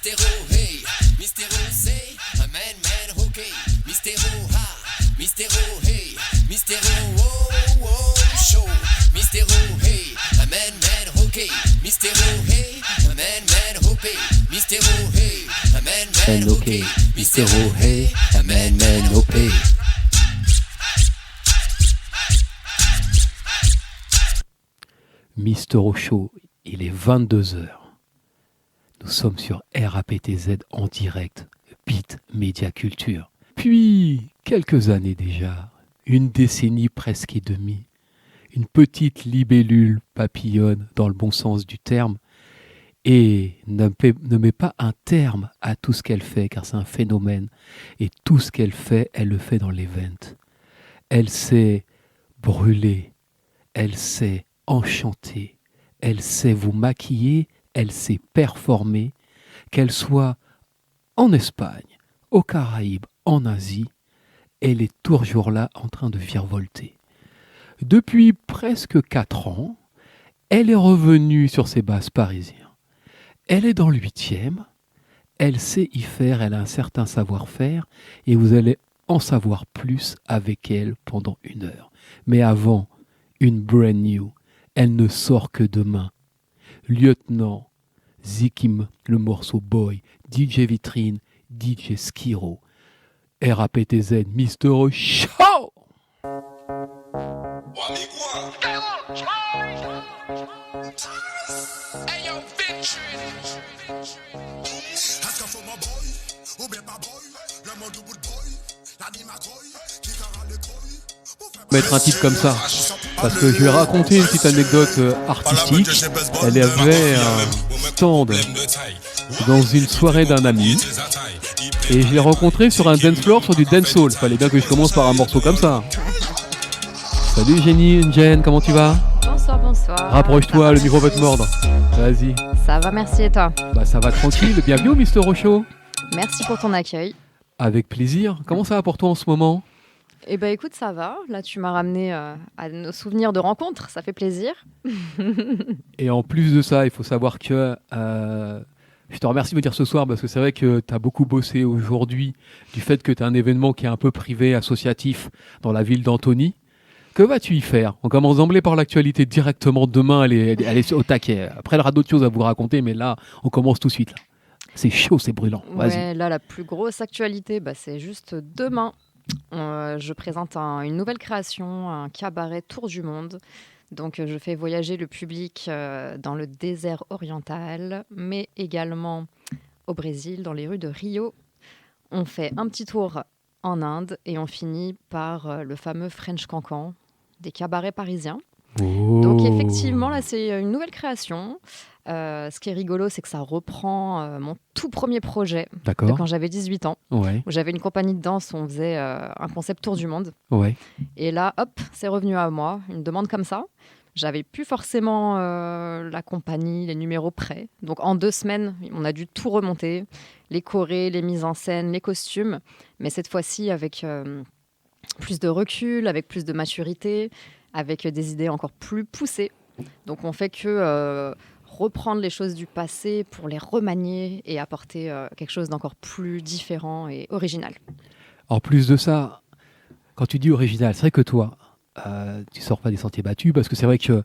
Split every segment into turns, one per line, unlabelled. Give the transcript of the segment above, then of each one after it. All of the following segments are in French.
Mystero, hey, Mystero, say, a man, okay. Mystero, ha, Mystero, hey, Mystero, oh, show. Mystero, hey, a man, okay. Mystero, hey, a man, okay. Mystero, hey, a man, okay. Mystero, hey, a man, okay.
Mystero Show, il est 22h. Nous sommes sur RAPTZ en direct, Beat Media Culture. Puis, quelques années déjà, une décennie presque et demie, une petite libellule papillonne dans le bon sens du terme et ne met pas un terme à tout ce qu'elle fait car c'est un phénomène et tout ce qu'elle fait, elle le fait dans l'event. Elle sait brûler, elle sait enchanter, elle sait vous maquiller, elle sait performer, qu'elle soit en Espagne, aux Caraïbes, en Asie, elle est toujours là en train de virevolter. Depuis presque 4 ans, elle est revenue sur ses bases parisiennes. Elle est dans le 8e, elle sait y faire, elle a un certain savoir-faire et vous allez en savoir plus avec elle pendant 1 heure. Mais avant, une brand new, elle ne sort que demain. Lieutenant, Zikim, le morceau Boy, DJ Vitrine, DJ Skiro, RAPTZ, Mystero Show! Mettre un titre comme ça parce que je vais raconter une petite anecdote artistique. Elle avait un stand dans une soirée d'un ami et je l'ai rencontré sur un dance floor sur du dancehall. Fallait bien que je commence par un morceau comme ça. Salut Jenny, Jen, comment tu vas?
Bonsoir.
Rapproche-toi, le micro va te mordre. Vas-y.
Ça va, merci et toi?
Bah ça va tranquille, bienvenue au Mystero Show.
Merci pour ton accueil.
Avec plaisir. Comment ça va pour toi en ce moment?
Eh ben écoute, ça va. Là, tu m'as ramené à nos souvenirs de rencontres, ça fait plaisir.
Et en plus de ça, il faut savoir que je te remercie de me dire ce soir parce que c'est vrai que tu as beaucoup bossé aujourd'hui du fait que tu as un événement qui est un peu privé, associatif dans la ville d'Antony. Que vas-tu y faire? On commence d'emblée par l'actualité directement. Demain, elle est au taquet. Après, elle aura d'autres choses à vous raconter, mais là, on commence tout de suite. Là. C'est chaud, c'est brûlant. Vas-y.
Ouais, là, la plus grosse actualité, c'est juste demain. Je présente une nouvelle création, un cabaret Tour du Monde. Donc, je fais voyager le public dans le désert oriental, mais également au Brésil, dans les rues de Rio. On fait un petit tour en Inde et on finit par le fameux French Cancan des cabarets parisiens.
Oh.
Donc, effectivement, là, c'est une nouvelle création. Ce qui est rigolo, c'est que ça reprend mon tout premier projet de quand j'avais 18 ans,
ouais.
Où j'avais une compagnie de danse où on faisait un concept Tour du Monde.
Ouais.
Et là, hop, c'est revenu à moi, une demande comme ça. J'avais plus forcément la compagnie, les numéros prêts. Donc en 2 semaines, on a dû tout remonter, les chorés, les mises en scène, les costumes. Mais cette fois-ci avec plus de recul, avec plus de maturité, avec des idées encore plus poussées. Donc on fait que reprendre les choses du passé pour les remanier et apporter quelque chose d'encore plus différent et original.
En plus de ça, quand tu dis original, c'est vrai que toi, tu sors pas des sentiers battus parce que c'est vrai que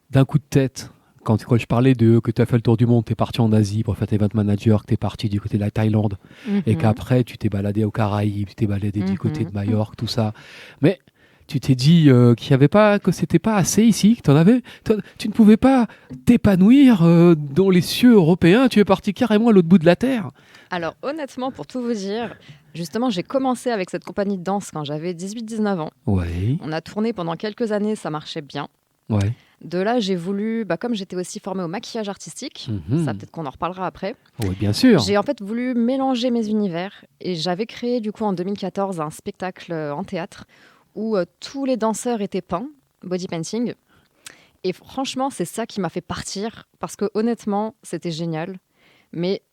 d'un coup de tête, quand je parlais que tu as fait le tour du monde, tu es parti en Asie pour faire tes event managers, que tu es parti du côté de la Thaïlande et qu'après tu t'es baladé aux Caraïbes, tu t'es baladé du côté de Majorque, tout ça. Mais tu t'es dit que c'était pas assez ici, que tu ne pouvais pas t'épanouir dans les cieux européens, tu es parti carrément à l'autre bout de la terre.
Alors honnêtement, pour tout vous dire, justement j'ai commencé avec cette compagnie de danse quand j'avais 18-19 ans.
Ouais.
On a tourné pendant quelques années, ça marchait bien.
Ouais.
De là, j'ai voulu, comme j'étais aussi formée au maquillage artistique, ça peut-être qu'on en reparlera après.
Oui, bien sûr.
J'ai en fait voulu mélanger mes univers et j'avais créé du coup en 2014 un spectacle en théâtre où tous les danseurs étaient peints, body painting. Et franchement, c'est ça qui m'a fait partir parce que honnêtement, c'était génial. Mais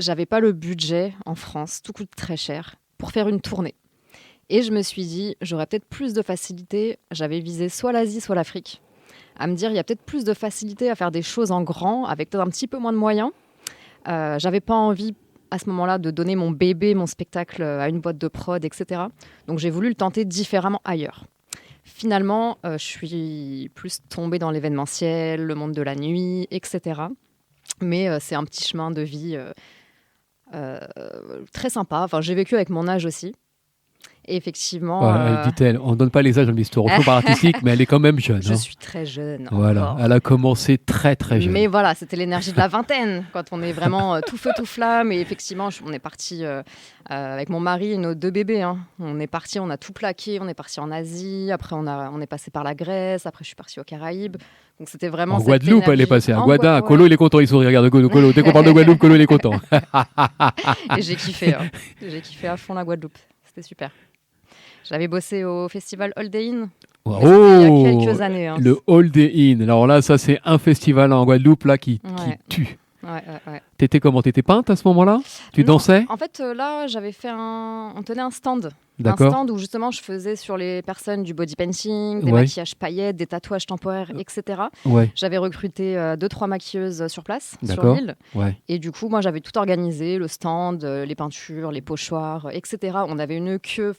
j'avais pas le budget en France, tout coûte très cher, pour faire une tournée. Et je me suis dit, j'aurais peut-être plus de facilité. J'avais visé soit l'Asie, soit l'Afrique. À me dire, il y a peut-être plus de facilité à faire des choses en grand, avec peut-être un petit peu moins de moyens. J'avais pas envie à ce moment-là de donner mon bébé, mon spectacle à une boîte de prod, etc. Donc j'ai voulu le tenter différemment ailleurs. Finalement, je suis plus tombée dans l'événementiel, le monde de la nuit, etc. Mais c'est un petit chemin de vie très sympa. Enfin, j'ai vécu avec mon âge aussi. Et effectivement...
dit-elle, on ne donne pas les âges de Mister Rousseau par artistique, mais elle est quand même jeune.
Je suis très jeune.
Voilà,
encore.
elle a commencé très très jeune.
Mais voilà, c'était l'énergie de la vingtaine, quand on est vraiment tout feu, tout flamme. Et effectivement, on est parti avec mon mari et nos 2 bébés. Hein. On est parti, on a tout plaqué, on est parti en Asie. Après, on est passé par la Grèce. Après, je suis partie aux Caraïbes. Donc, c'était vraiment
en
cette
Guadeloupe,
énergie.
elle est passée. À
En
Guada,
ouais.
Colo, il est content, il sourit. Regarde, Colo. Dès qu'on parle de Guadeloupe, Colo, il est content.
Et j'ai kiffé. Hein. J'ai kiffé à fond la Guadeloupe. C'était super. J'avais bossé au festival All Day In.
Oh,
Il y a quelques années. Hein.
Le All Day In. Alors là, ça, c'est un festival en Guadeloupe là, qui tue.
Ouais.
T'étais comment? T'étais peinte à ce moment-là? Tu dansais?
En fait, là, j'avais fait on tenait un stand.
D'accord.
Un stand où justement je faisais sur les personnes du body painting, des maquillages paillettes, des tatouages temporaires, etc.
Ouais.
J'avais recruté 2-3 maquilleuses sur place,
D'accord.
sur l'île.
Ouais.
Et du coup, moi, j'avais tout organisé, le stand, les peintures, les pochoirs, etc. On avait une queue.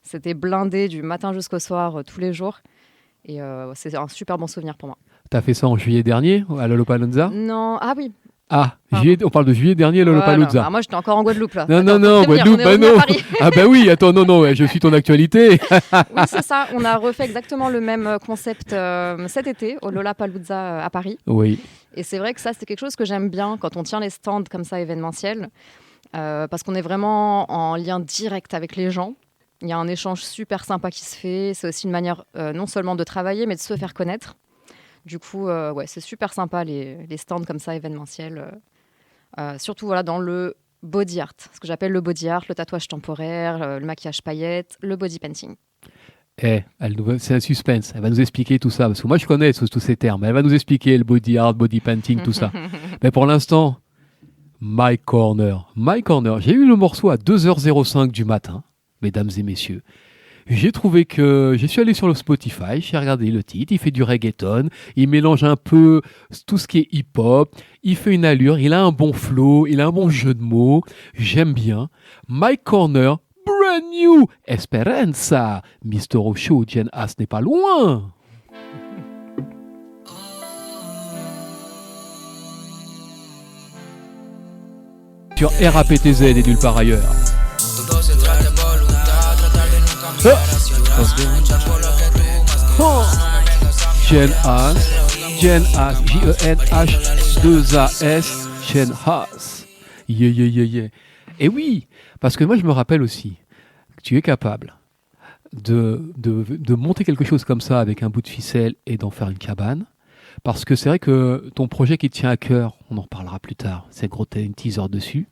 C'était blindé du matin jusqu'au soir, tous les jours. Et c'est un super bon souvenir pour moi.
T'as fait ça en juillet dernier, à Lollapalooza?
Non, ah oui.
Ah, on parle de juillet dernier, Lollapalooza.
Voilà. Moi, j'étais encore en Guadeloupe, là.
Non, Guadeloupe, non. Ah bah oui, attends, non, je suis ton actualité.
Oui, c'est ça. On a refait exactement le même concept cet été, au Lollapalooza à Paris.
Oui.
Et c'est vrai que ça, c'est quelque chose que j'aime bien quand on tient les stands comme ça événementiels, parce qu'on est vraiment en lien direct avec les gens. Il y a un échange super sympa qui se fait. C'est aussi une manière non seulement de travailler, mais de se faire connaître. Du coup, c'est super sympa les stands comme ça événementiels. Surtout dans le body art, ce que j'appelle le body art, le tatouage temporaire, le maquillage paillettes, le body painting.
C'est un suspense. Elle va nous expliquer tout ça. Parce que moi, je connais tous ces termes. Elle va nous expliquer le body art, body painting, tout ça. Mais pour l'instant, My Corner. J'ai eu le morceau à 2h05 du matin, mesdames et messieurs. J'ai trouvé que... Je suis allé sur le Spotify, j'ai regardé le titre, il fait du reggaeton, il mélange un peu tout ce qui est hip-hop, il fait une allure, il a un bon flow, il a un bon jeu de mots, j'aime bien. My Corner, brand new, Esperanza, Mr. Osho, Jen Haas n'est pas loin. Sur RAPTZ et nulle part ailleurs. Jen Haas, Jen-H-2-A-S, Jen Haas. Yeah. Et oui, parce que moi je me rappelle aussi que tu es capable de monter quelque chose comme ça avec un bout de ficelle et d'en faire une cabane. Parce que c'est vrai que ton projet qui te tient à cœur, on en reparlera plus tard, c'est gros, t'as une teaser dessus.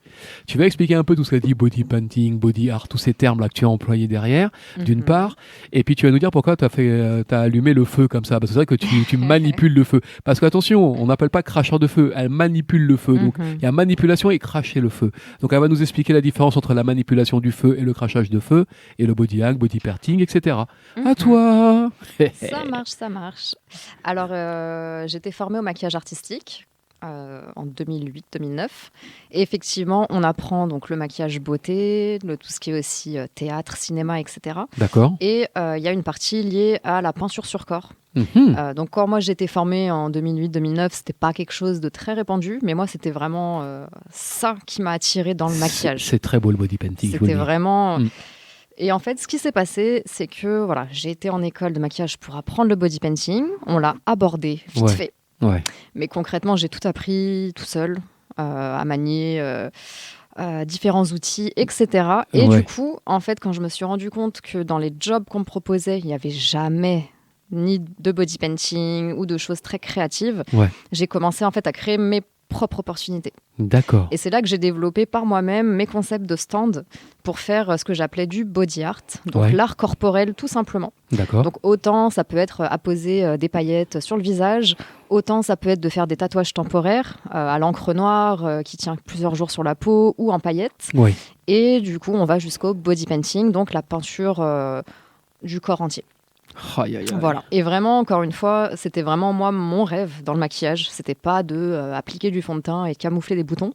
Tu vas expliquer un peu tout ce qu'a dit body painting, body art, tous ces termes-là que tu as employés derrière, d'une part. Et puis tu vas nous dire pourquoi tu as allumé le feu comme ça. Parce que c'est vrai que tu manipules le feu. Parce qu'attention, on n'appelle pas cracheur de feu, elle manipule le feu. Donc il y a manipulation et cracher le feu. Donc elle va nous expliquer la différence entre la manipulation du feu et le crachage de feu, et le body hack, body painting, etc. À toi.
Ça marche. Alors, j'étais formée au maquillage artistique en 2008-2009. Et effectivement, on apprend donc le maquillage beauté, tout ce qui est aussi théâtre, cinéma, etc.
D'accord.
Et il y a une partie liée à la peinture sur corps. Donc quand moi j'étais formée en 2008-2009, c'était pas quelque chose de très répandu, mais moi c'était vraiment ça qui m'a attirée dans le maquillage.
C'est très beau le body painting.
C'était vraiment... Et en fait, ce qui s'est passé, c'est que j'ai été en école de maquillage pour apprendre le body painting. On l'a abordé vite fait.
Ouais.
Mais concrètement, j'ai tout appris tout seul, à manier différents outils, etc. Et du coup, en fait, quand je me suis rendu compte que dans les jobs qu'on me proposait, il n'y avait jamais ni de body painting ou de choses très créatives, j'ai commencé en fait à créer mes propres opportunités.
D'accord.
Et c'est là que j'ai développé par moi-même mes concepts de stand pour faire ce que j'appelais du body art, donc l'art corporel tout simplement.
D'accord.
Donc autant ça peut être apposer des paillettes sur le visage, autant ça peut être de faire des tatouages temporaires à l'encre noire qui tient plusieurs jours sur la peau ou en paillettes. Et du coup on va jusqu'au body painting, donc la peinture du corps entier.
Aïe, aïe, aïe.
Voilà. Et vraiment, encore une fois, c'était vraiment moi mon rêve dans le maquillage. C'était pas de appliquer du fond de teint et camoufler des boutons.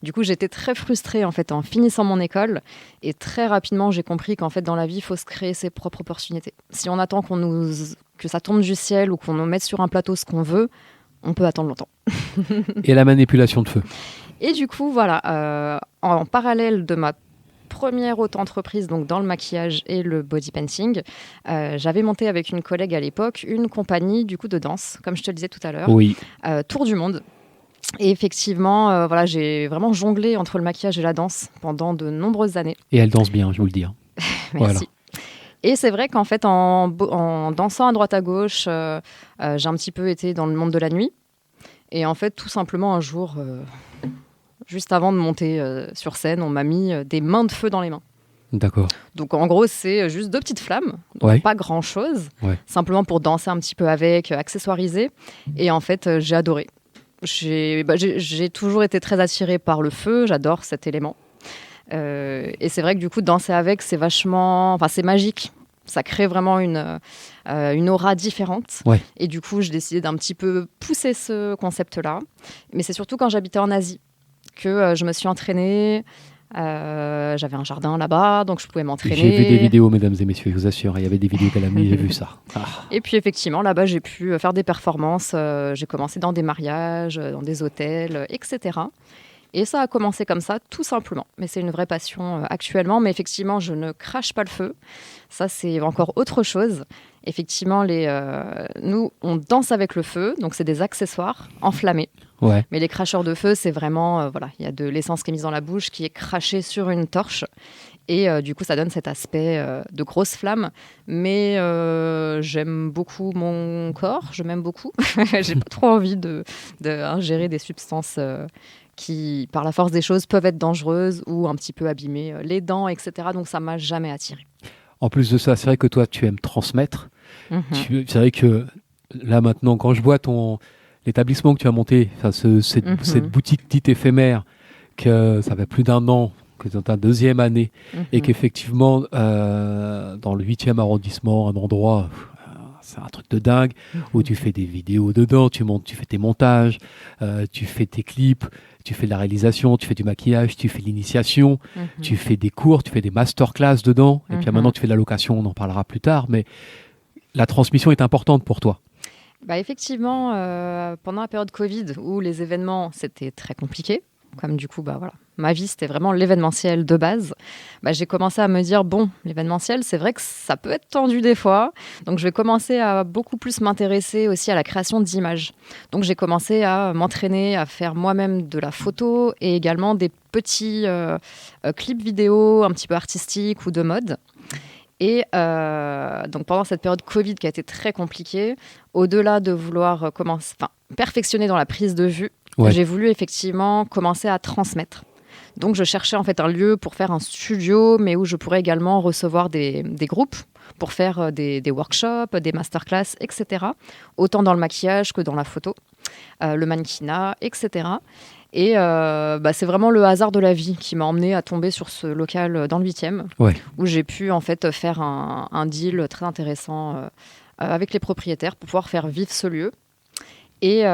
Du coup, j'étais très frustrée en fait en finissant mon école. Et très rapidement, j'ai compris qu'en fait, dans la vie, il faut se créer ses propres opportunités. Si on attend que ça tombe du ciel ou qu'on nous mette sur un plateau ce qu'on veut, on peut attendre longtemps.
Et la manipulation de feu.
Et du coup, voilà, en parallèle de ma première auto-entreprise, donc dans le maquillage et le body painting, j'avais monté avec une collègue à l'époque une compagnie du coup de danse, comme je te le disais tout à l'heure,
Oui.
Tour du Monde. Et effectivement, voilà, j'ai vraiment jonglé entre le maquillage et la danse pendant de nombreuses années.
Et elle danse bien, je vous le dis.
Merci.
Voilà.
Et c'est vrai qu'en fait, en dansant à droite à gauche, j'ai un petit peu été dans le monde de la nuit. Et en fait, tout simplement, un jour, juste avant de monter sur scène, on m'a mis des mains de feu dans les mains.
D'accord.
Donc en gros, c'est juste 2 petites flammes, donc
Ouais.
pas grand-chose,
Ouais.
simplement pour danser un petit peu avec, accessoiriser. Et en fait, j'ai adoré. J'ai toujours été très attirée par le feu, j'adore cet élément. Et c'est vrai que du coup, danser avec, c'est c'est magique. Ça crée vraiment une aura différente.
Ouais.
Et du coup, j'ai décidé d'un petit peu pousser ce concept-là. Mais c'est surtout quand j'habitais en Asie que je me suis entraînée. J'avais un jardin là-bas, donc je pouvais m'entraîner.
J'ai vu des vidéos, mesdames et messieurs, je vous assure. Il y avait des vidéos qu'elle a mis, j'ai vu ça. Ah.
Et puis effectivement, là-bas, j'ai pu faire des performances. J'ai commencé dans des mariages, dans des hôtels, etc. Et ça a commencé comme ça, tout simplement. Mais c'est une vraie passion actuellement. Mais effectivement, je ne crache pas le feu. Ça, c'est encore autre chose. Effectivement, nous, on danse avec le feu. Donc, c'est des accessoires enflammés.
Ouais.
Mais les cracheurs de feu, c'est vraiment... voilà, il y a de l'essence qui est mise dans la bouche, qui est crachée sur une torche. Et du coup, ça donne cet aspect de grosse flamme. Mais j'aime beaucoup mon corps. Je m'aime beaucoup. J'ai pas trop envie d'ingérer des substances... qui, par la force des choses, peuvent être dangereuses ou un petit peu abîmer les dents, etc. Donc, ça m'a jamais attirée.
En plus de ça, c'est vrai que toi, tu aimes transmettre.
Mhm.
C'est vrai que là, maintenant, quand je vois l'établissement que tu as monté, cette boutique dite éphémère, que ça fait plus d'1 an, que tu es dans ta 2e année, et qu'effectivement, dans le 8e arrondissement, un endroit... c'est un truc de dingue, où tu fais des vidéos dedans, tu fais tes montages, tu fais tes clips, tu fais de la réalisation, tu fais du maquillage, tu fais l'initiation, tu fais des cours, tu fais des masterclass dedans, et puis maintenant tu fais de la location, on en parlera plus tard, mais la transmission est importante pour toi.
Bah, effectivement, pendant la période Covid, où les événements, c'était très compliqué, comme du coup, bah, voilà, ma vie, c'était vraiment l'événementiel de base, bah, j'ai commencé à me dire, bon, l'événementiel, c'est vrai que ça peut être tendu des fois, donc je vais commencer à beaucoup plus m'intéresser aussi à la création d'images. Donc j'ai commencé à m'entraîner à faire moi-même de la photo et également des petits clips vidéo un petit peu artistiques ou de mode. Et donc pendant cette période Covid qui a été très compliquée, au-delà de vouloir perfectionner dans la prise de vue, j'ai voulu effectivement commencer à transmettre. Donc je cherchais en fait un lieu pour faire un studio, mais où je pourrais également recevoir des groupes pour faire des workshops, des masterclass, etc. Autant dans le maquillage que dans la photo, le mannequinat, etc. Et c'est vraiment le hasard de la vie qui m'a emmené à tomber sur ce local dans le 8e, où j'ai pu en fait faire un deal très intéressant avec les propriétaires pour pouvoir faire vivre ce lieu. Et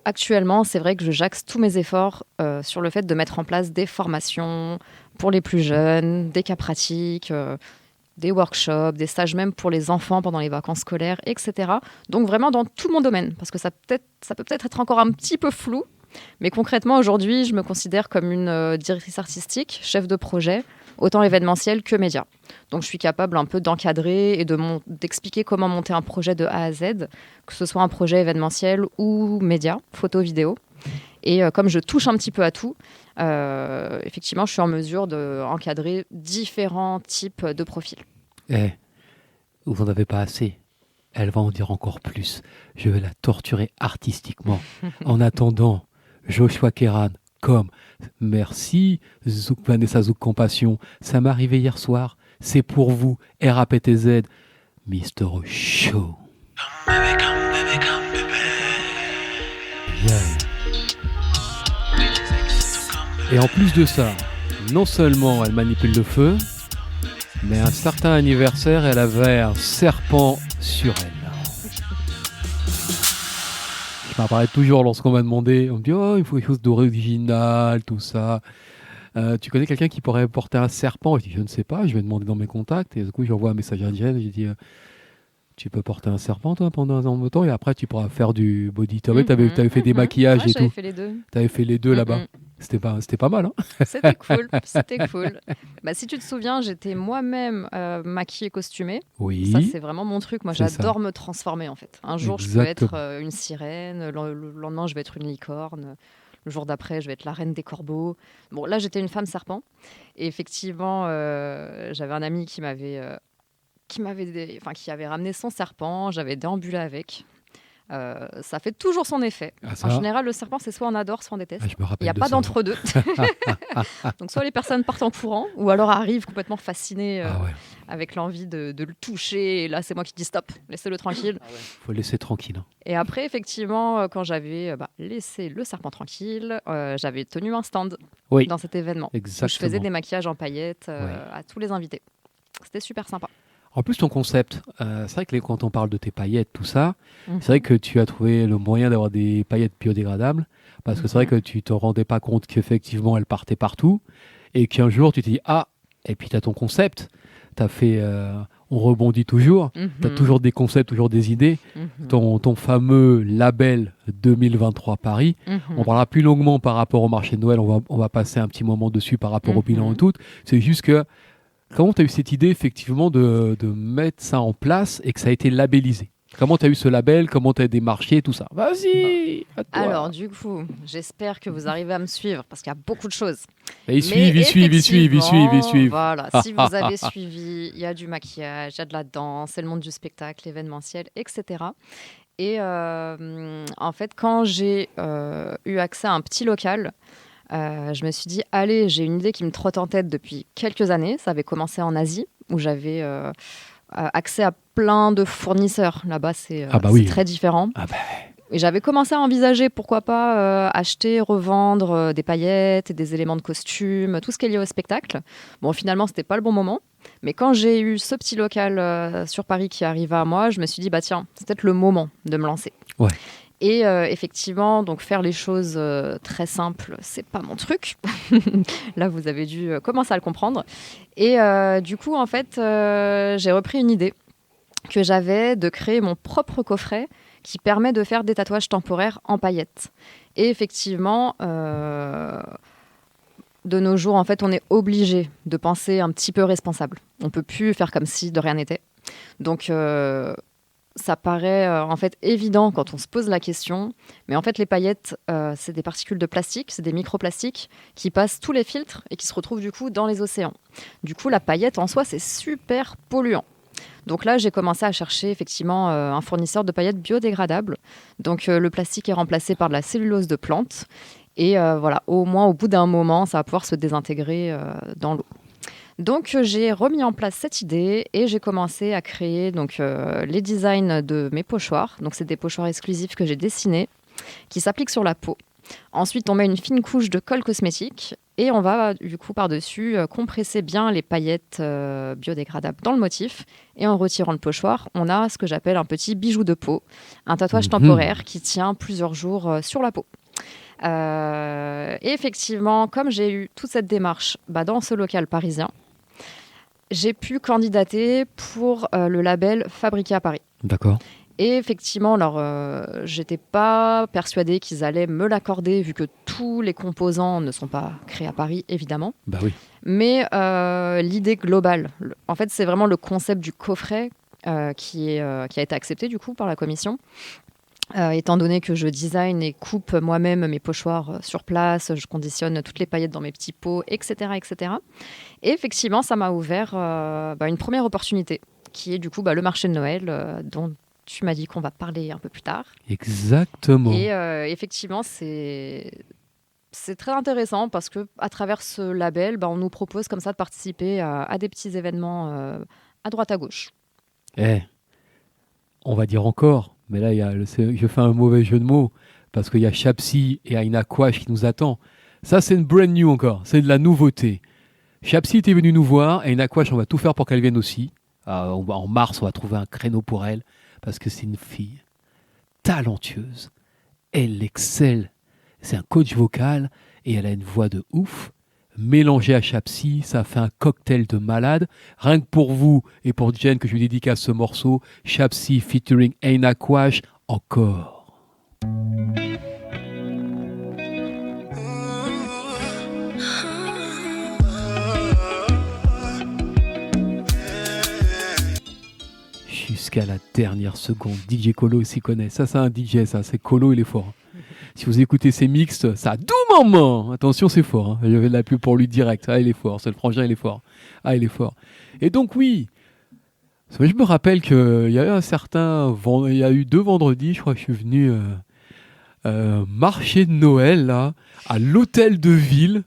actuellement, c'est vrai que j'axe tous mes efforts sur le fait de mettre en place des formations pour les plus jeunes, des cas pratiques, des workshops, des stages même pour les enfants pendant les vacances scolaires, etc. Donc vraiment dans tout mon domaine, parce que ça peut peut-être être encore un petit peu flou, mais concrètement aujourd'hui, je me considère comme une directrice artistique, chef de projet, autant événementiel que média. Donc je suis capable un peu d'encadrer et d'expliquer comment monter un projet de A à Z, que ce soit un projet événementiel ou média, photo, vidéo. Et comme je touche un petit peu à tout, effectivement, je suis en mesure d'encadrer différents types de profils.
Vous n'en avez pas assez. Elle va en dire encore plus. Je vais la torturer artistiquement. En attendant, Joshua Keran, merci Vanessa Zouk Compassion. Ça m'est arrivé hier soir. C'est pour vous, RAPTZ, Mr. Show. Yeah. Et en plus de ça, non seulement elle manipule le feu, Mais un certain anniversaire, elle avait un serpent sur elle. Je m'apparaît toujours lorsqu'on m'a demandé, on me dit oh il faut quelque chose d'original, tout ça. Tu connais quelqu'un qui pourrait porter un serpent? Je dis je ne sais pas, je vais demander dans mes contacts et du coup j'envoie un message à Jen, j'ai dit tu peux porter un serpent toi pendant un temps et après tu pourras faire du body. Tu avais fait des maquillages
Ouais,
et
j'avais
tout.
fait les deux.
Tu avais fait les deux là-bas. C'était pas mal, hein.
C'était cool, c'était cool. Bah, si tu te souviens, j'étais moi-même maquillée, costumée.
Oui.
Ça, c'est vraiment mon truc. Moi,
C'est
j'adore me transformer, en fait. Un jour, je peux être une sirène. Le lendemain, je vais être une licorne. Le jour d'après, je vais être la reine des corbeaux. Bon, là, j'étais une femme serpent. Et effectivement, j'avais un ami qui avait ramené son serpent. J'avais déambulé avec. Ça fait toujours son effet. En général, le serpent, c'est soit on adore, soit on déteste. Il n'y a pas d'entre-deux. Donc, soit les personnes partent en courant, ou alors arrivent complètement fascinées avec l'envie de le toucher. Et là, c'est moi qui dis stop, laissez-le tranquille.
Faut le laisser tranquille.
Et après, effectivement, quand j'avais laissé le serpent tranquille, j'avais tenu un stand dans cet événement.
Exactement.
Où je faisais des maquillages en paillettes à tous les invités. C'était super sympa.
En plus, ton concept, c'est vrai que quand on parle de tes paillettes, tout ça, c'est vrai que tu as trouvé le moyen d'avoir des paillettes biodégradables, parce que c'est vrai que tu ne te rendais pas compte qu'effectivement, elles partaient partout, et qu'un jour, tu te dis, et puis tu as ton concept, tu as fait, on rebondit toujours, tu as toujours des concepts, toujours des idées, ton fameux label 2023 Paris, on parlera plus longuement par rapport au marché de Noël, on va passer un petit moment dessus par rapport au bilan et tout, c'est juste que comment tu as eu cette idée, effectivement, de mettre ça en place et que ça a été labellisé? Comment tu as eu ce label? Comment tu as démarché tout ça? Vas-y, à toi.
Alors, du coup, j'espère que vous arrivez à me suivre parce qu'il y a beaucoup de choses.
Ils suivent.
Voilà, si vous avez suivi, il y a du maquillage, il y a de la danse, c'est le monde du spectacle, l'événementiel, etc. Et en fait, quand j'ai eu accès à un petit local, je me suis dit, allez, j'ai une idée qui me trotte en tête depuis quelques années. Ça avait commencé en Asie, où j'avais accès à plein de fournisseurs. Là-bas, c'est très différent. Et j'avais commencé à envisager, pourquoi pas, acheter, revendre des paillettes, des éléments de costume, tout ce qui est lié au spectacle. Bon, finalement, c'était pas le bon moment. Mais quand j'ai eu ce petit local sur Paris qui arriva à moi, je me suis dit, bah tiens, c'est peut-être le moment de me lancer.
Ouais.
Et effectivement, donc faire les choses très simples, c'est pas mon truc. Là, vous avez dû commencer à le comprendre. Et du coup, en fait, j'ai repris une idée que j'avais de créer mon propre coffret qui permet de faire des tatouages temporaires en paillettes. Et effectivement, de nos jours, en fait, on est obligé de penser un petit peu responsable. On peut plus faire comme si de rien n'était. Donc ça paraît en fait évident quand on se pose la question, mais en fait les paillettes, c'est des particules de plastique, c'est des microplastiques qui passent tous les filtres et qui se retrouvent du coup dans les océans. Du coup, la paillette en soi, c'est super polluant. Donc là, j'ai commencé à chercher effectivement un fournisseur de paillettes biodégradables. Donc le plastique est remplacé par de la cellulose de plante et voilà, au moins au bout d'un moment, ça va pouvoir se désintégrer dans l'eau. Donc, j'ai remis en place cette idée et j'ai commencé à créer les designs de mes pochoirs. Donc, c'est des pochoirs exclusifs que j'ai dessinés qui s'appliquent sur la peau. Ensuite, on met une fine couche de colle cosmétique et on va du coup par-dessus compresser bien les paillettes biodégradables dans le motif. Et en retirant le pochoir, on a ce que j'appelle un petit bijou de peau, un tatouage temporaire qui tient plusieurs jours sur la peau. Et effectivement, comme j'ai eu toute cette démarche dans ce local parisien, j'ai pu candidater pour le label Fabriqué à Paris.
D'accord.
Et effectivement, alors, j'étais pas persuadée qu'ils allaient me l'accorder, vu que tous les composants ne sont pas créés à Paris, évidemment.
Bah oui.
Mais l'idée globale, en fait, c'est vraiment le concept du coffret qui a été accepté, du coup, par la commission. Étant donné que je design et coupe moi-même mes pochoirs sur place, je conditionne toutes les paillettes dans mes petits pots, etc. etc. Et effectivement, ça m'a ouvert une première opportunité, qui est du coup le marché de Noël, dont tu m'as dit qu'on va parler un peu plus tard.
Exactement.
Et effectivement, c'est très intéressant parce qu'à travers ce label, on nous propose comme ça de participer à des petits événements à droite à gauche.
On va dire encore, mais là, je fais un mauvais jeu de mots parce qu'il y a Chapsi et Aina Kouache qui nous attend. Ça, c'est une brand new encore, c'est de la nouveauté. Chapsi était venue nous voir et Nakwash, on va tout faire pour qu'elle vienne aussi. En mars, on va trouver un créneau pour elle parce que c'est une fille talentueuse. Elle excelle. C'est un coach vocal et elle a une voix de ouf. Mélangée à Chapsi, ça fait un cocktail de malade. Rien que pour vous et pour Jen que je lui dédicace ce morceau, Chapsi featuring Nakwash, encore. Jusqu'à la dernière seconde. DJ Colo s'y connaît. Ça, c'est un DJ, ça. C'est Colo, il est fort. Si vous écoutez ses mix, ça a doux moment. Attention, c'est fort. Hein. J'avais de la pub pour lui direct. Ah, il est fort. C'est le frangin, il est fort. Ah, il est fort. Et donc, oui. Je me rappelle qu'il y a eu il y a eu 2 vendredis, je crois que je suis venu marché de Noël, là, à l'hôtel de ville.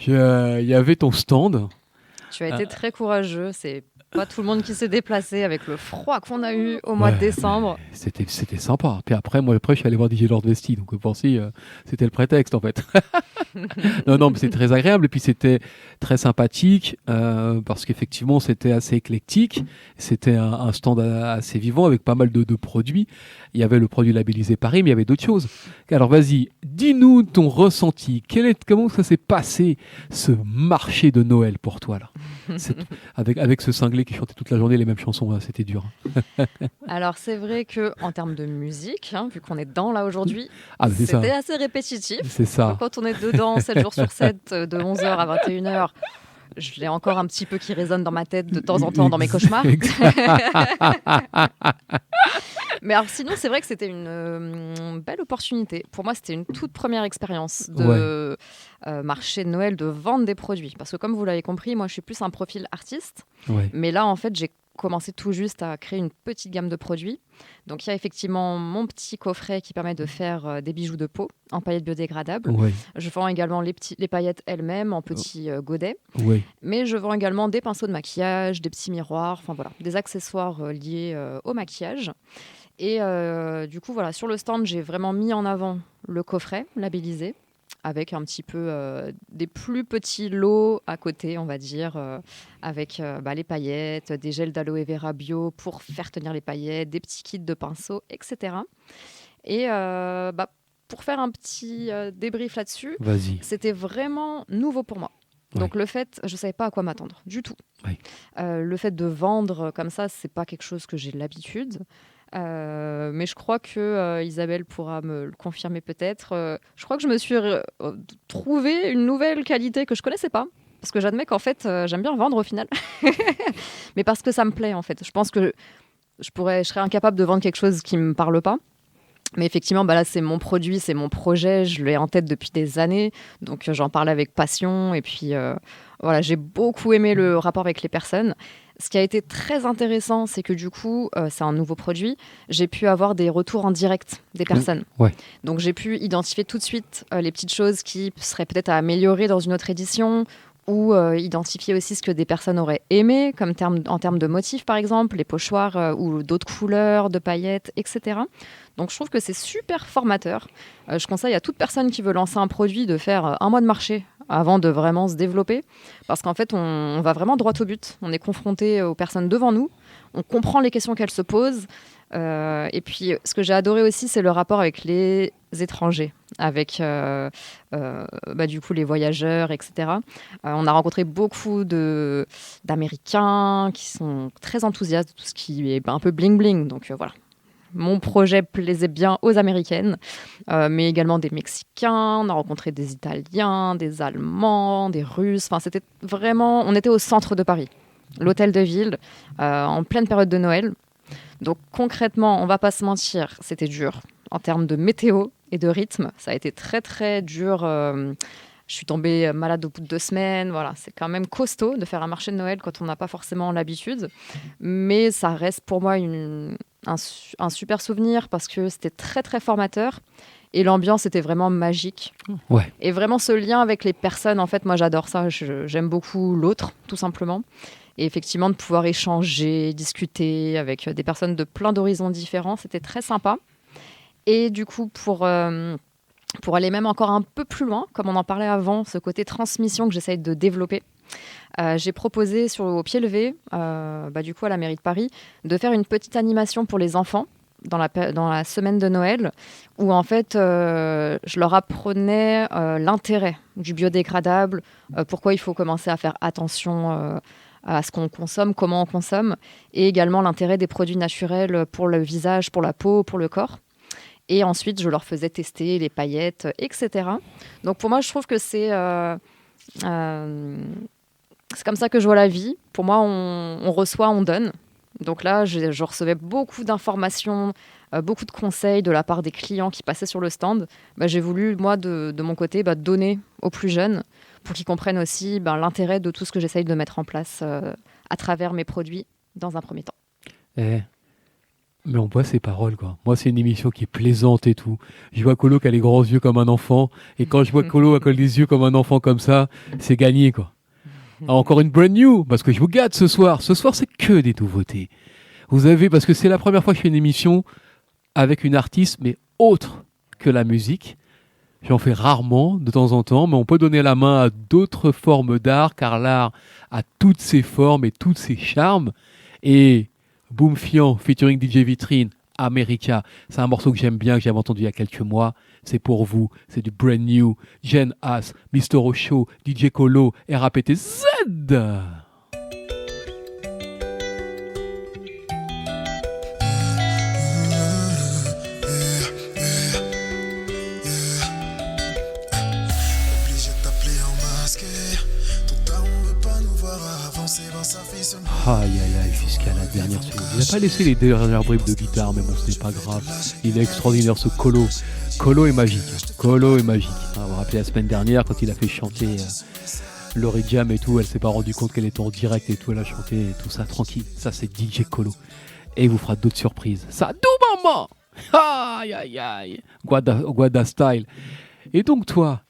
Il y avait ton stand.
Tu as été très courageux. C'est pas tout le monde qui s'est déplacé avec le froid qu'on a eu au mois de décembre.
C'était sympa. Puis après, je suis allé voir DJ Lord Vesti. Donc, pensez, c'était le prétexte, en fait. non, mais c'était très agréable. Et puis, c'était très sympathique parce qu'effectivement, c'était assez éclectique. C'était un stand assez vivant avec pas mal de produits. Il y avait le produit labellisé Paris, mais il y avait d'autres choses. Alors, vas-y, dis-nous ton ressenti. Comment ça s'est passé, ce marché de Noël pour toi, là avec ce cinglé qui chantait toute la journée les mêmes chansons, là, c'était dur.
Alors c'est vrai que en termes de musique, vu qu'on est dedans là aujourd'hui,
c'était
ça. Assez répétitif.
C'est ça.
Donc, quand on est dedans 7 jours sur 7, de 11h à 21h, je l'ai encore un petit peu qui résonne dans ma tête de temps en temps dans mes cauchemars. Mais alors sinon, c'est vrai que c'était une belle opportunité. Pour moi, c'était une toute première expérience de marché de Noël, de vendre des produits. Parce que comme vous l'avez compris, moi, je suis plus un profil artiste. Ouais. Mais là, en fait, j'ai commencé tout juste à créer une petite gamme de produits. Donc, il y a effectivement mon petit coffret qui permet de faire des bijoux de peau en paillettes biodégradables. Ouais. Je vends également les paillettes elles-mêmes en petits godets. Ouais. Mais je vends également des pinceaux de maquillage, des petits miroirs, enfin voilà, des accessoires liés au maquillage. Et du coup, voilà, sur le stand, j'ai vraiment mis en avant le coffret labellisé avec un petit peu des plus petits lots à côté, on va dire, avec les paillettes, des gels d'aloe vera bio pour faire tenir les paillettes, des petits kits de pinceaux, etc. Et pour faire un petit débrief là-dessus, c'était vraiment nouveau pour moi. Ouais. Donc le fait, je ne savais pas à quoi m'attendre du tout. Ouais. Le fait de vendre comme ça, ce n'est pas quelque chose que j'ai l'habitude. Mais je crois que Isabelle pourra me le confirmer peut-être. Je crois que je me suis trouvé une nouvelle qualité que je connaissais pas. Parce que j'admets qu'en fait, j'aime bien vendre au final. Mais parce que ça me plaît en fait. Je pense que je serais incapable de vendre quelque chose qui me parle pas. Mais effectivement, là, c'est mon produit, c'est mon projet. Je l'ai en tête depuis des années. Donc, j'en parle avec passion. Et puis, voilà, j'ai beaucoup aimé le rapport avec les personnes. Ce qui a été très intéressant, c'est que du coup, c'est un nouveau produit. J'ai pu avoir des retours en direct des personnes. Ouais. Donc, j'ai pu identifier tout de suite les petites choses qui seraient peut-être à améliorer dans une autre édition ou identifier aussi ce que des personnes auraient aimé, comme en termes de motifs, par exemple, les pochoirs ou d'autres couleurs, de paillettes, etc. Donc, je trouve que c'est super formateur. Je conseille à toute personne qui veut lancer un produit de faire 1 mois de marché avant de vraiment se développer. Parce qu'en fait, on va vraiment droit au but. On est confronté aux personnes devant nous. On comprend les questions qu'elles se posent. Et puis, ce que j'ai adoré aussi, c'est le rapport avec les étrangers, avec du coup les voyageurs, etc. On a rencontré beaucoup d'Américains qui sont très enthousiastes de tout ce qui est un peu bling-bling. Donc, voilà. Mon projet plaisait bien aux Américaines, mais également des Mexicains. On a rencontré des Italiens, des Allemands, des Russes. Enfin, c'était vraiment... On était au centre de Paris, l'hôtel de ville, en pleine période de Noël. Donc concrètement, on ne va pas se mentir, c'était dur. En termes de météo et de rythme, ça a été très très dur. Je suis tombée malade au bout de 2 semaines. Voilà, c'est quand même costaud de faire un marché de Noël quand on n'a pas forcément l'habitude. Mais ça reste pour moi un super souvenir parce que c'était très très formateur et l'ambiance était vraiment magique. Ouais. Et vraiment ce lien avec les personnes, en fait, moi j'adore ça. J'aime beaucoup l'autre, tout simplement. Et effectivement, de pouvoir échanger, discuter avec des personnes de plein d'horizons différents, c'était très sympa. Et du coup, pour aller même encore un peu plus loin, comme on en parlait avant, ce côté transmission que j'essaye de développer, J'ai proposé au pied levé, du coup à la mairie de Paris, de faire une petite animation pour les enfants dans la semaine de Noël, où en fait je leur apprenais l'intérêt du biodégradable, pourquoi il faut commencer à faire attention à ce qu'on consomme, comment on consomme, et également l'intérêt des produits naturels pour le visage, pour la peau, pour le corps. Et ensuite, je leur faisais tester les paillettes, etc. Donc pour moi, je trouve que c'est comme ça que je vois la vie. Pour moi, on reçoit, on donne. Donc là, je recevais beaucoup d'informations, beaucoup de conseils de la part des clients qui passaient sur le stand. J'ai voulu, moi, de mon côté, donner aux plus jeunes pour qu'ils comprennent aussi l'intérêt de tout ce que j'essaye de mettre en place à travers mes produits dans un premier temps.
Mais on voit ses paroles, quoi. Moi, c'est une émission qui est plaisante et tout. Je vois Colo qui a les grands yeux comme un enfant. Et quand je vois Colo qui a les yeux comme un enfant comme ça, c'est gagné, quoi. Encore une brand new, parce que je vous gâte ce soir. Ce soir, c'est que des nouveautés. Vous avez, parce que c'est la première fois que je fais une émission avec une artiste, mais autre que la musique. J'en fais rarement, de temps en temps, mais on peut donner la main à d'autres formes d'art, car l'art a toutes ses formes et tous ses charmes. Et Boom Fian, featuring DJ Vitrine, America, c'est un morceau que j'aime bien, que j'avais entendu il y a quelques mois. C'est pour vous, c'est du brand new. Jen Haas, Mr. Osho, DJ Colo, RAPTZ. Aïe aïe aïe, jusqu'à la dernière seconde. Il n'a pas laissé les dernières bribes de guitare, mais bon, ce n'est pas grave. Il est extraordinaire ce Colo. Colo est magique. Colo est magique. Vous vous rappelez la semaine dernière, quand il a fait chanter Laurie Jam et tout, elle s'est pas rendue compte qu'elle était en direct et tout, elle a chanté et tout ça tranquille. Ça, c'est DJ Colo. Et il vous fera d'autres surprises. Ça, tout maman. Aïe aïe aïe. Guada style. Et donc, toi,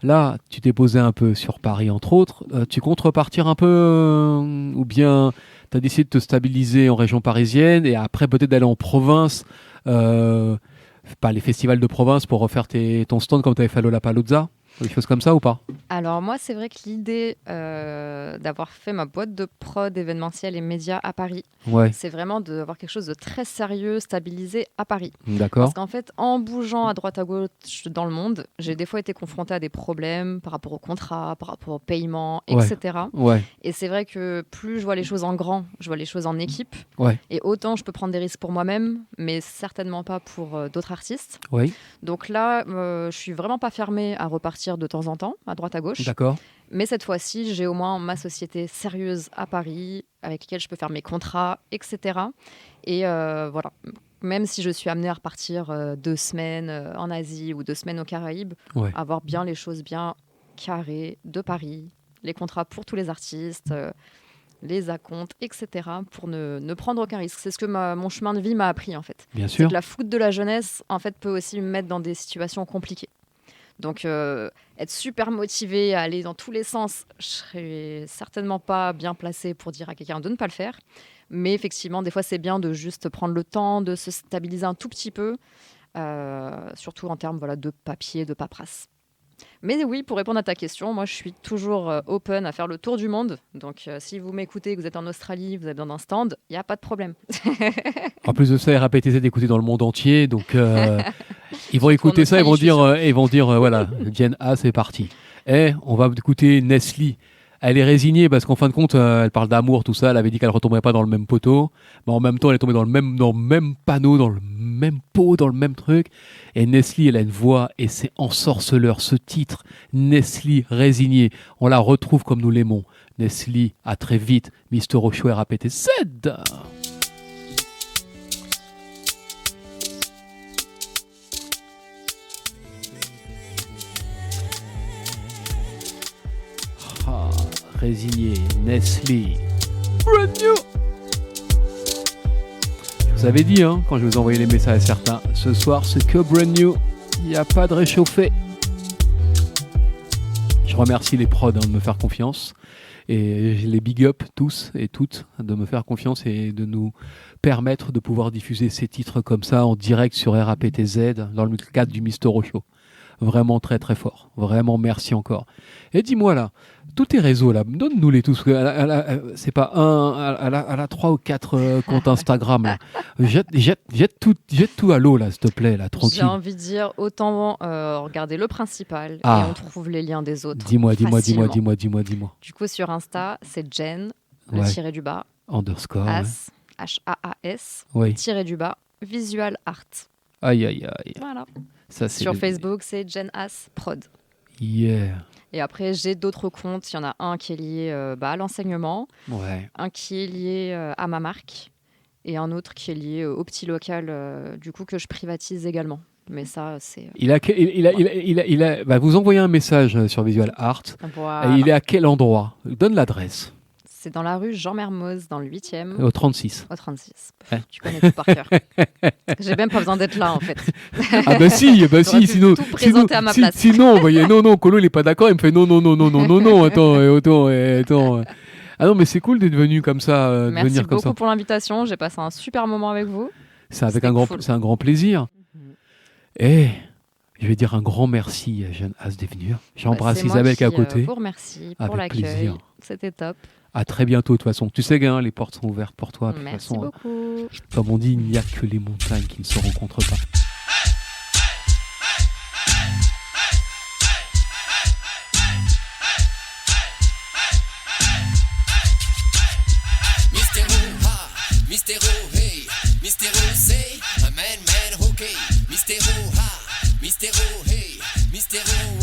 là, tu t'es posé un peu sur Paris, entre autres. Tu comptes repartir un peu ou bien tu as décidé de te stabiliser en région parisienne et après peut-être d'aller en province, pas les festivals de province pour refaire ton stand comme tu avais fait à Lollapalooza, des choses comme ça ou pas?
Alors moi, c'est vrai que l'idée d'avoir fait ma boîte de prod événementielle et médias à Paris, c'est vraiment d'avoir quelque chose de très sérieux, stabilisé à Paris.
D'accord.
Parce qu'en fait, en bougeant à droite à gauche dans le monde, j'ai des fois été confrontée à des problèmes par rapport au contrat, par rapport au paiement, etc. Et c'est vrai que plus je vois les choses en grand, je vois les choses en équipe. Et autant je peux prendre des risques pour moi-même, mais certainement pas pour d'autres artistes. Donc là, je suis vraiment pas fermée à repartir de temps en temps, à droite à gauche.
D'accord.
Mais cette fois-ci, j'ai au moins ma société sérieuse à Paris, avec laquelle je peux faire mes contrats, etc. Et voilà. Même si je suis amenée à repartir 2 semaines en Asie ou 2 semaines aux Caraïbes, avoir bien les choses bien carrées de Paris, les contrats pour tous les artistes, les acomptes, etc. pour ne prendre aucun risque. C'est ce que mon chemin de vie m'a appris, en fait.
Bien sûr.
Que la foot de la jeunesse, en fait, peut aussi me mettre dans des situations compliquées. Donc, être super motivé à aller dans tous les sens, je serais certainement pas bien placée pour dire à quelqu'un de ne pas le faire. Mais effectivement, des fois, c'est bien de juste prendre le temps de se stabiliser un tout petit peu, surtout en termes de papier, de paperasse. Mais oui, pour répondre à ta question, moi, je suis toujours open à faire le tour du monde. Donc, si vous m'écoutez, que vous êtes en Australie, vous êtes dans un stand, il n'y a pas de problème.
En plus de ça, RAPTZ est écouté dans le monde entier, donc ils vont écouter ça, ils vont dire voilà, Jen A, c'est parti. Et on va écouter Nestlé. Elle est résignée parce qu'en fin de compte, elle parle d'amour, tout ça. Elle avait dit qu'elle ne retomberait pas dans le même poteau. Mais en même temps, elle est tombée dans le même panneau, dans le même pot, dans le même truc. Et Nestlé, elle a une voix et c'est ensorceleur. Ce titre, Nestlé, résignée, on la retrouve comme nous l'aimons. Nestlé, à très vite. Mr. Osho, RAPTZ. Résigné, Nestlé, brand new. Je vous avais dit, quand je vous envoyais les messages à certains, ce soir c'est que brand new, il n'y a pas de réchauffé. Je remercie les prods de me faire confiance et je les big up tous et toutes de me faire confiance et de nous permettre de pouvoir diffuser ces titres comme ça en direct sur RAPTZ dans le cadre du Mr. Osho. Vraiment très très fort. Vraiment merci encore. Et dis-moi là, tous tes réseaux là, donne-nous-les tous. C'est pas elle a 3 ou 4 comptes Instagram là. Jette tout à l'eau là, s'il te plaît, là, tranquille.
J'ai envie de dire, autant regarder le principal et on trouve les liens des autres.
Dis-moi.
Du coup, sur Insta, c'est Jen, le
Ouais.
tiré du bas,
Underscore.
As, H-A-A-S,
Oui.
tiré du bas, visual art.
Aïe.
Voilà.
Ça, c'est
Sur Facebook, c'est Jen As Prod.
Yeah.
Et après, j'ai d'autres comptes. Il y en a un qui est lié à l'enseignement,
Ouais.
un qui est lié à ma marque et un autre qui est lié au petit local, du coup, que je privatise également. Mais ça, c'est...
Vous envoyez un message sur Visual Art.
Voilà.
Et il est à quel endroit? Donne l'adresse.
C'est dans la rue Jean Mermoz, dans le 8e,
Au 36.
au 36.
Ouais.
Tu connais tout par cœur. J'ai même pas besoin d'être là, en fait.
Ah bah si,
J'aurais pu
sinon...
tout présenter à ma place.
Sinon, vous voyez, non, Colo, il est pas d'accord, il me fait non, attends. Ah non, mais c'est cool d'être venu comme ça, de
Merci
venir comme
beaucoup
ça.
pour l'invitation. J'ai passé un super moment avec vous.
C'est avec
C'était cool.
c'est un grand plaisir. Et je vais dire un grand merci à Jeanne As d'être venue. J'embrasse
C'est moi
Isabelle qui est à
qui
côté.
vous remercie pour
Avec
l'accueil.
plaisir.
C'était top.
À très bientôt, de toute façon. Tu sais, les portes sont ouvertes pour toi. De toute
Merci
façon,
beaucoup.
comme on dit, il n'y a que les montagnes qui ne se rencontrent pas.
Mystero, hey, Mystero, say, a man, okay. Mystero, ha, Mystero, hey, Mystero,